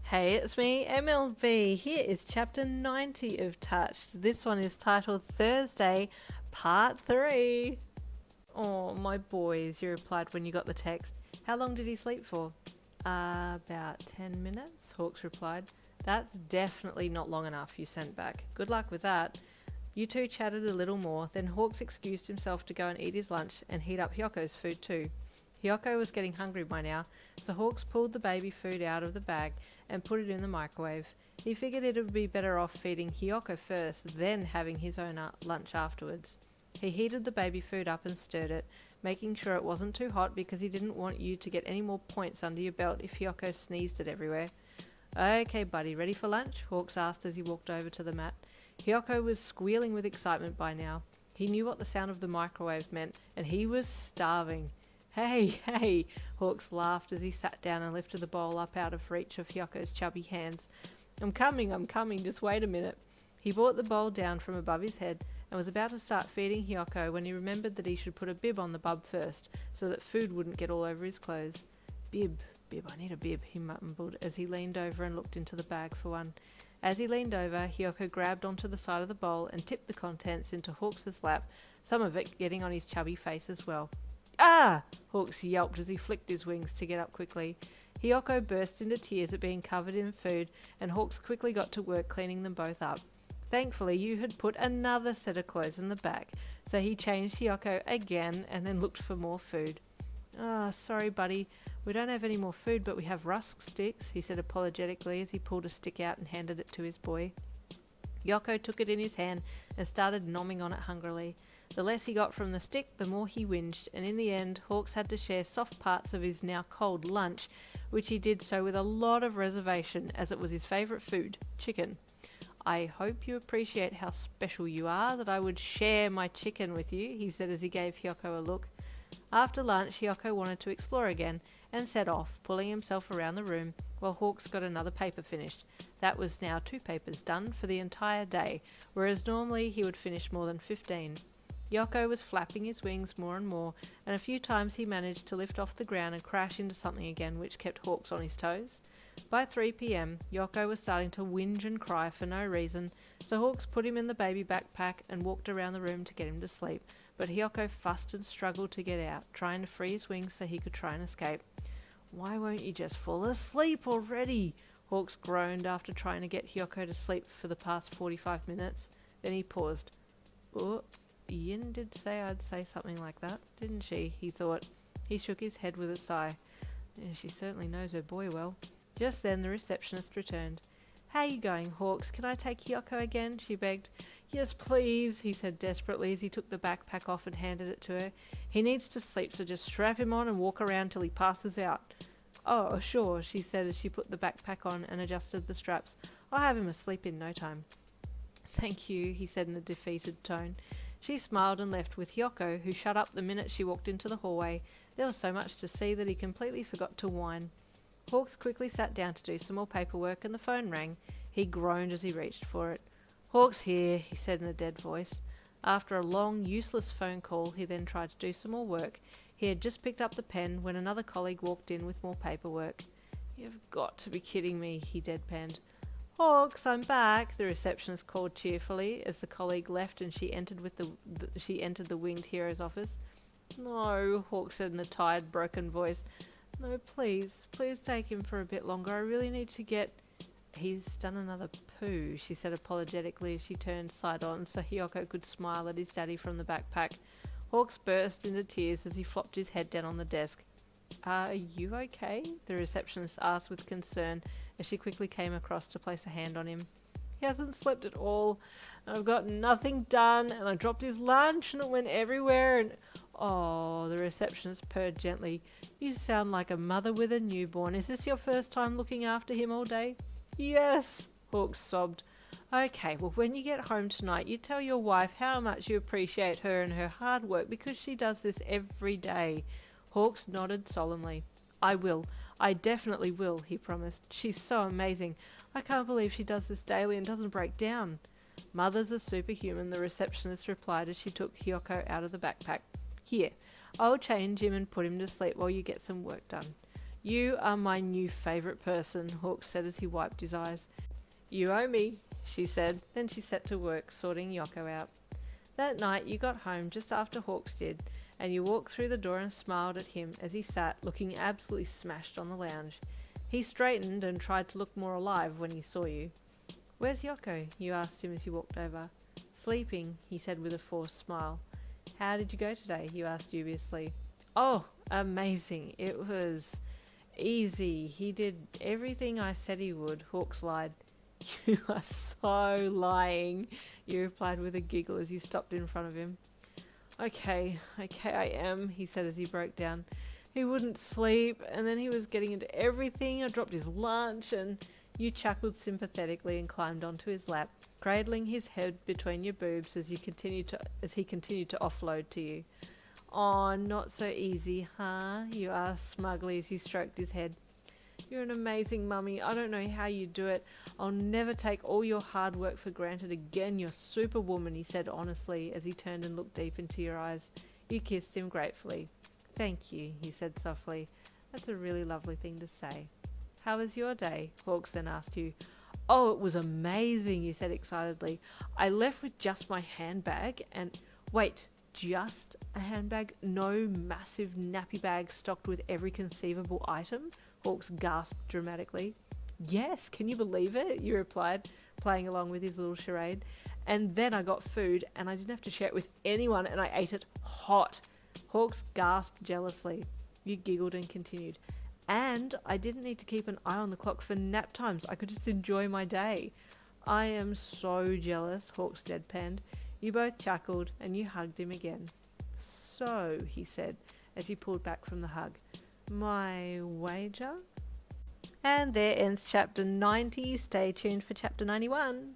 Hey, it's me, MLB. Here is chapter 90 of Touched. This one is titled Thursday, Part 3. Oh, my boys, you replied when you got the text. How long did he sleep for? About 10 minutes, Hawks replied. That's definitely not long enough, you sent back. Good luck with that. You two chatted a little more, then Hawks excused himself to go and eat his lunch and heat up Hiyoko's food too. Hiyoko was getting hungry by now, so Hawks pulled the baby food out of the bag and put it in the microwave. He figured it would be better off feeding Hiyoko first, then having his own lunch afterwards. He heated the baby food up and stirred it, making sure it wasn't too hot because he didn't want you to get any more points under your belt if Hiyoko sneezed it everywhere. Okay, buddy, ready for lunch? Hawks asked as he walked over to the mat. Hiyoko was squealing with excitement by now. He knew what the sound of the microwave meant, and he was starving. Hey, Hawks laughed as he sat down and lifted the bowl up out of reach of Hiyoko's chubby hands. I'm coming, just wait a minute. He brought the bowl down from above his head and was about to start feeding Hiyoko when he remembered that he should put a bib on the bub first, so that food wouldn't get all over his clothes. Bib, I need a bib, he mumbled as he leaned over and looked into the bag for one. As he leaned over, Hiyoko grabbed onto the side of the bowl and tipped the contents into Hawks's lap, some of it getting on his chubby face as well. Ah! Hawks yelped as he flicked his wings to get up quickly. Hiyoko burst into tears at being covered in food, and Hawks quickly got to work cleaning them both up. Thankfully, you had put another set of clothes in the bag, so he changed Hiyoko again and then looked for more food. Sorry, buddy. We don't have any more food, but we have rusk sticks, he said apologetically as he pulled a stick out and handed it to his boy. Hiyoko took it in his hand and started nomming on it hungrily. The less he got from the stick, the more he whinged, and in the end, Hawks had to share soft parts of his now cold lunch, which he did so with a lot of reservation, as it was his favourite food, chicken. I hope you appreciate how special you are that I would share my chicken with you, he said as he gave Hiyoko a look. After lunch, Hiyoko wanted to explore again, and set off, pulling himself around the room, while Hawks got another paper finished. That was now 2 papers done for the entire day, whereas normally he would finish more than 15. Hiyoko was flapping his wings more and more, and a few times he managed to lift off the ground and crash into something again, which kept Hawks on his toes. By 3 p.m, Hiyoko was starting to whinge and cry for no reason, so Hawks put him in the baby backpack and walked around the room to get him to sleep, but Hiyoko fussed and struggled to get out, trying to free his wings so he could try and escape. Why won't you just fall asleep already? Hawks groaned after trying to get Hiyoko to sleep for the past 45 minutes. Then he paused. Oh, Yin did say I'd say something like that, didn't she? He thought. He shook his head with a sigh. Yeah, she certainly knows her boy well. Just then the receptionist returned. How you going, Hawks? Can I take Hiyoko again? She begged. Yes, please, he said desperately as he took the backpack off and handed it to her. He needs to sleep, so just strap him on and walk around till he passes out. Oh, sure, she said as she put the backpack on and adjusted the straps. I'll have him asleep in no time. Thank you, he said in a defeated tone. She smiled and left with Hiyoko, who shut up the minute she walked into the hallway. There was so much to see that he completely forgot to whine. Hawks quickly sat down to do some more paperwork and the phone rang. He groaned as he reached for it. Hawks here, he said in a dead voice. After a long, useless phone call, he then tried to do some more work. He had just picked up the pen when another colleague walked in with more paperwork. You've got to be kidding me, he deadpanned. Hawks, I'm back, the receptionist called cheerfully as the colleague left and she entered the winged hero's office. No, Hawks said in a tired, broken voice. No, please take him for a bit longer. I really need to get... He's done another poo, she said apologetically as she turned side on so Hiyoko could smile at his daddy from the backpack. Hawks burst into tears as he flopped his head down on the desk. Are you okay? The receptionist asked with concern as she quickly came across to place a hand on him. He hasn't slept at all. I've got nothing done and I dropped his lunch and it went everywhere and... Oh, the receptionist purred gently. You sound like a mother with a newborn. Is this your first time looking after him all day? Yes, Hawks sobbed. Okay, well when you get home tonight, you tell your wife how much you appreciate her and her hard work because she does this every day. Hawks nodded solemnly. I will. I definitely will, he promised. She's so amazing. I can't believe she does this daily and doesn't break down. Mothers are superhuman, the receptionist replied as she took Hiyoko out of the backpack. Here, I'll change him and put him to sleep while you get some work done. You are my new favourite person, Hawks said as he wiped his eyes. You owe me, she said. Then she set to work sorting Yoko out. That night you got home just after Hawks did, and you walked through the door and smiled at him as he sat looking absolutely smashed on the lounge. He straightened and tried to look more alive when he saw you. Where's Yoko? You asked him as you walked over. Sleeping, he said with a forced smile. How did you go today? You asked dubiously. Oh, amazing. It was easy. He did everything I said he would, Hawks lied. You are so lying, you replied with a giggle as you stopped in front of him. Okay, I am, he said as he broke down. He wouldn't sleep, and then he was getting into everything. I dropped his lunch, and you chuckled sympathetically and climbed onto his lap, cradling his head between your boobs as he continued to offload to you. Aw, not so easy, huh? You asked smugly as you stroked his head. You're an amazing mummy. I don't know how you do it. I'll never take all your hard work for granted again. You're superwoman, he said honestly as he turned and looked deep into your eyes. You kissed him gratefully. Thank you, he said softly. That's a really lovely thing to say. How was your day? Hawks then asked you. Oh, it was amazing, you said excitedly. I left with just my handbag and... Wait, just a handbag? No massive nappy bag stocked with every conceivable item? Hawks gasped dramatically. Yes, can you believe it? You replied, playing along with his little charade. And then I got food, and I didn't have to share it with anyone, and I ate it hot. Hawks gasped jealously. You giggled and continued. And I didn't need to keep an eye on the clock for nap times. I could just enjoy my day. I am so jealous, Hawks deadpanned. You both chuckled, and you hugged him again. So, he said, as he pulled back from the hug. My wager? And there ends chapter 90. Stay tuned for chapter 91.